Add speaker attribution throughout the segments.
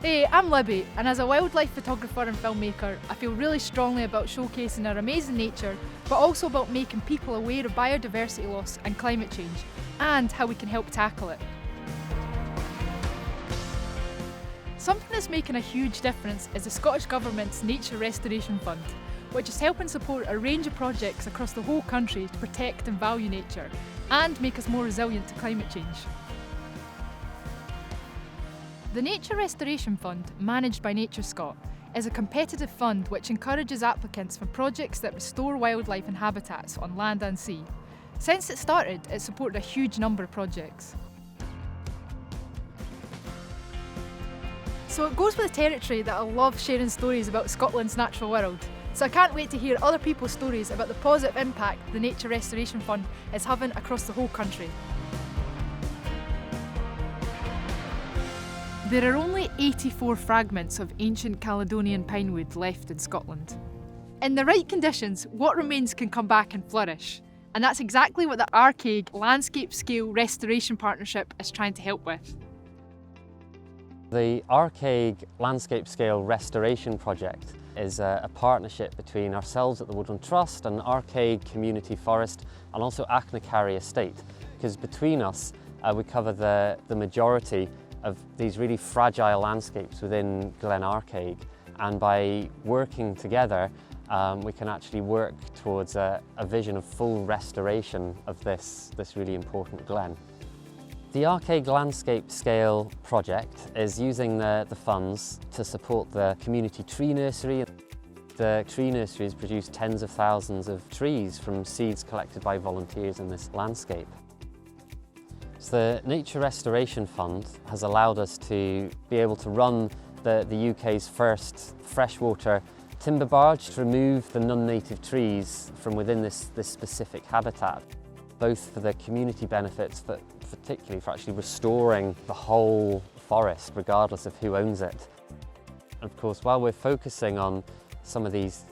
Speaker 1: Hey, I'm Libby, and as a wildlife photographer and filmmaker, I feel really strongly about showcasing our amazing nature, but also about making people aware of biodiversity loss and climate change, and how we can help tackle it. Something that's making a huge difference is the Scottish Government's Nature Restoration Fund, which is helping support a range of projects across the whole country to protect and value nature, and make us more resilient to climate change. The Nature Restoration Fund, managed by NatureScot, is a competitive fund which encourages applicants for projects that restore wildlife and habitats on land and sea. Since it started, it's supported a huge number of projects. So it goes with the territory that I love sharing stories about Scotland's natural world. So I can't wait to hear other people's stories about the positive impact the Nature Restoration Fund is having across the whole country. There are only 84 fragments of ancient Caledonian pinewood left in Scotland. In the right conditions, what remains can come back and flourish. And that's exactly what the Archaig Landscape Scale Restoration Partnership is trying to help with.
Speaker 2: The Archaig Landscape Scale Restoration Project is a partnership between ourselves at the Woodland Trust and Archaig Community Forest and also Achnacarry Estate, because between us we cover the majority of these really fragile landscapes within Glen Archaig, and by working together we can actually work towards a vision of full restoration of this really important glen. The Archaig Landscape Scale project is using the funds to support the community tree nursery. The tree nursery has produced tens of thousands of trees from seeds collected by volunteers in this landscape. So the Nature Restoration Fund has allowed us to be able to run the UK's first freshwater timber barge to remove the non-native trees from within this specific habitat, both for the community benefits, but particularly for actually restoring the whole forest, regardless of who owns it. And of course, while we're focusing on some of these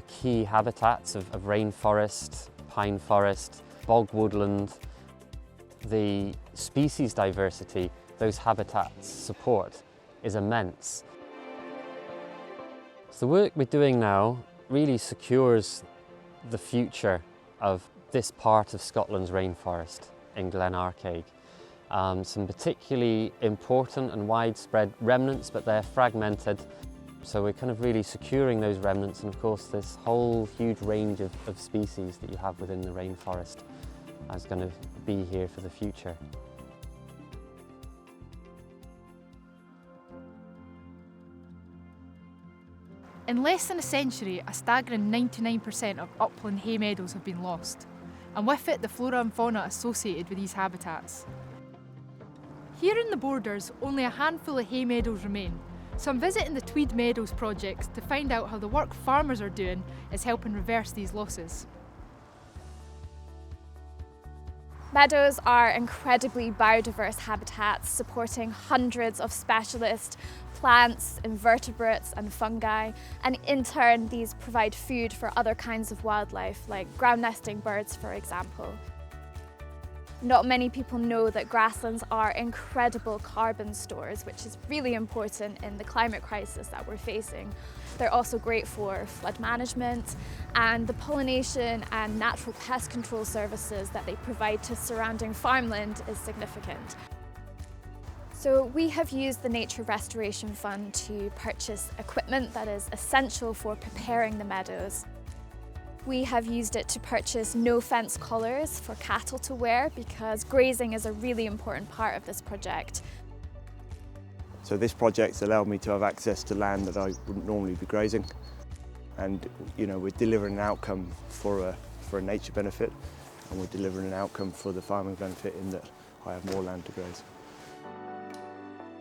Speaker 2: key habitats of rainforest, pine forest, bog woodland, the species diversity those habitats support is immense. So the work we're doing now really secures the future of this part of Scotland's rainforest in Glen Archaig. Some particularly important and widespread remnants, but they're fragmented. So we're kind of really securing those remnants, and of course this whole huge range of species that you have within the rainforest is going to be here for the future.
Speaker 1: In less than a century, a staggering 99% of upland hay meadows have been lost, and with it the flora and fauna associated with these habitats. Here in the borders, only a handful of hay meadows remain, so I'm visiting the Tweed Meadows project to find out how the work farmers are doing is helping reverse these losses.
Speaker 3: Meadows are incredibly biodiverse habitats supporting hundreds of specialist plants, invertebrates and fungi, and in turn these provide food for other kinds of wildlife like ground nesting birds, for example. Not many people know that grasslands are incredible carbon stores, which is really important in the climate crisis that we're facing. They're also great for flood management, and the pollination and natural pest control services that they provide to surrounding farmland is significant. So we have used the Nature Restoration Fund to purchase equipment that is essential for preparing the meadows. We have used it to purchase no-fence collars for cattle to wear because grazing is a really important part of this project.
Speaker 4: So this project's allowed me to have access to land that I wouldn't normally be grazing, and we're delivering an outcome for a nature benefit, and we're delivering an outcome for the farming benefit in that I have more land to graze.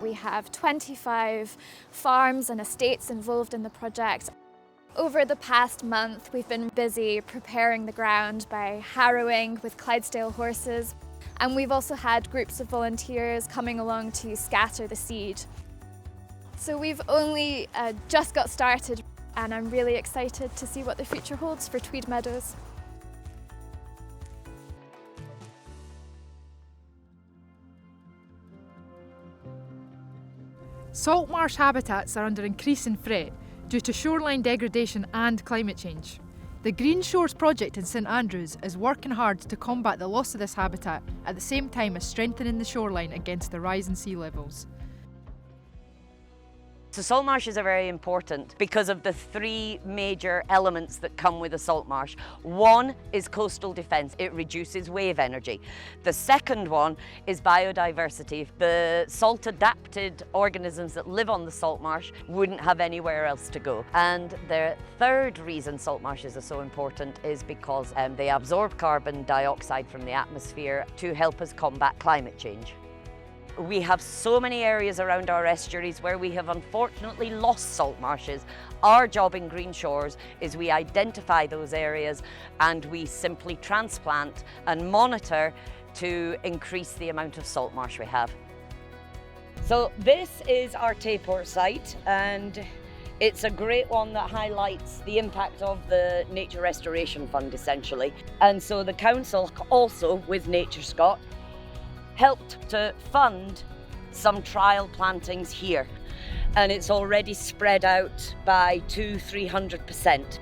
Speaker 3: We have 25 farms and estates involved in the project. Over the past month, we've been busy preparing the ground by harrowing with Clydesdale horses, and we've also had groups of volunteers coming along to scatter the seed. So we've only just got started, and I'm really excited to see what the future holds for Tweed Meadows.
Speaker 1: Salt marsh habitats are under increasing threat due to shoreline degradation and climate change. The Green Shores project in St Andrews is working hard to combat the loss of this habitat at the same time as strengthening the shoreline against the rise in sea levels.
Speaker 5: So salt marshes are very important because of the three major elements that come with a salt marsh. One is coastal defence, it reduces wave energy. The second one is biodiversity. The salt adapted organisms that live on the salt marsh wouldn't have anywhere else to go. And the third reason salt marshes are so important is because they absorb carbon dioxide from the atmosphere to help us combat climate change. We have so many areas around our estuaries where we have unfortunately lost salt marshes. Our job in Green Shores is we identify those areas and we simply transplant and monitor to increase the amount of salt marsh we have. So this is our toirt site, and it's a great one that highlights the impact of the Nature Restoration Fund essentially. And so the council also, with Nature Scot, helped to fund some trial plantings here, and it's already spread out by 200–300%.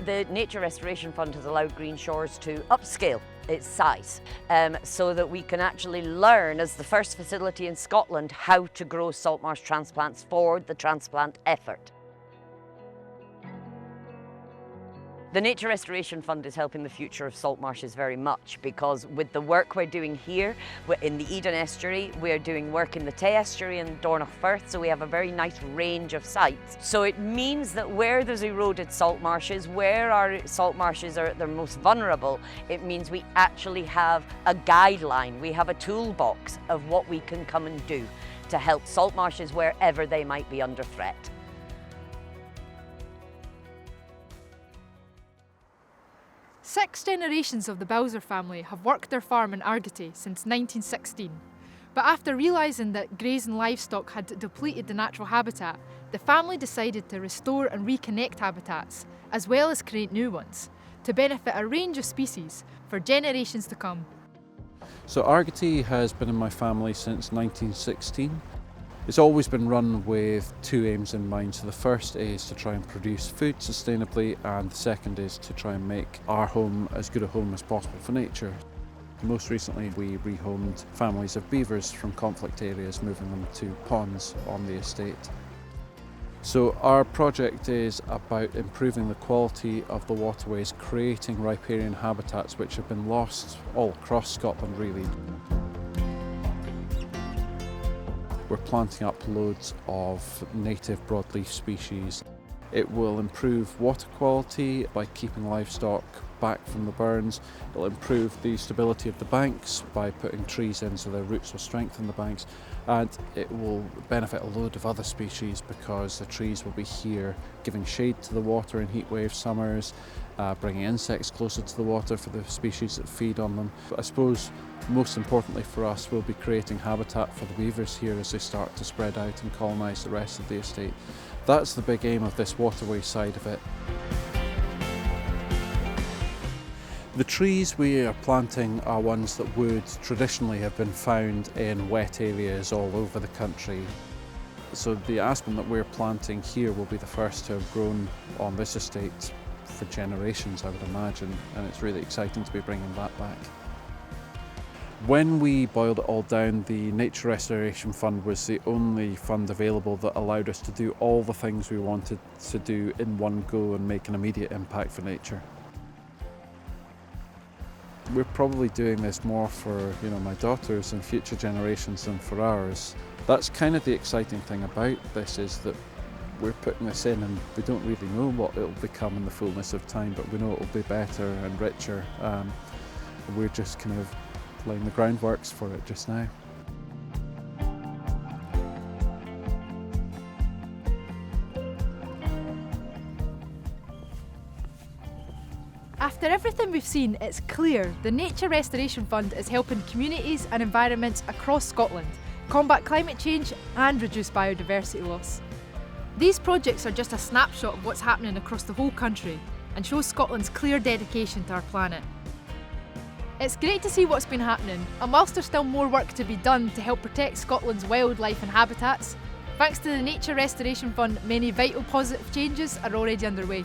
Speaker 5: The Nature Restoration Fund has allowed Green Shores to upscale its size so that we can actually learn, as the first facility in Scotland, how to grow salt marsh transplants for the transplant effort. The Nature Restoration Fund is helping the future of salt marshes very much, because with the work we're doing here in the Eden Estuary, we're doing work in the Tay Estuary and Dornoch Firth, so we have a very nice range of sites. So it means that where there's eroded salt marshes, where our salt marshes are at their most vulnerable, it means we actually have a guideline, we have a toolbox of what we can come and do to help salt marshes wherever they might be under threat.
Speaker 1: 6 generations of the Bowser family have worked their farm in Argity since 1916. But after realising that grazing livestock had depleted the natural habitat, the family decided to restore and reconnect habitats, as well as create new ones, to benefit a range of species for generations to come.
Speaker 6: So Argity has been in my family since 1916. It's always been run with two aims in mind. So the first is to try and produce food sustainably, and the second is to try and make our home as good a home as possible for nature. Most recently we rehomed families of beavers from conflict areas, moving them to ponds on the estate. So our project is about improving the quality of the waterways, creating riparian habitats which have been lost all across Scotland really. We're planting up loads of native broadleaf species. It will improve water quality by keeping livestock back from the burns. It'll improve the stability of the banks by putting trees in so their roots will strengthen the banks. And it will benefit a load of other species because the trees will be here giving shade to the water in heatwave summers, bringing insects closer to the water for the species that feed on them. But I suppose most importantly for us, we'll be creating habitat for the beavers here as they start to spread out and colonise the rest of the estate. That's the big aim of this waterway side of it. The trees we are planting are ones that would traditionally have been found in wet areas all over the country. So the aspen that we're planting here will be the first to have grown on this estate for generations, I would imagine, and it's really exciting to be bringing that back. When we boiled it all down, the Nature Restoration Fund was the only fund available that allowed us to do all the things we wanted to do in one go and make an immediate impact for nature. We're probably doing this more for my daughters and future generations than for ours. That's kind of the exciting thing about this, is that we're putting this in and we don't really know what it'll become in the fullness of time, but we know it'll be better and richer. We're just kind of laying the groundworks for it just now.
Speaker 1: After everything we've seen, it's clear the Nature Restoration Fund is helping communities and environments across Scotland combat climate change and reduce biodiversity loss. These projects are just a snapshot of what's happening across the whole country and show Scotland's clear dedication to our planet. It's great to see what's been happening, and whilst there's still more work to be done to help protect Scotland's wildlife and habitats, thanks to the Nature Restoration Fund, many vital positive changes are already underway.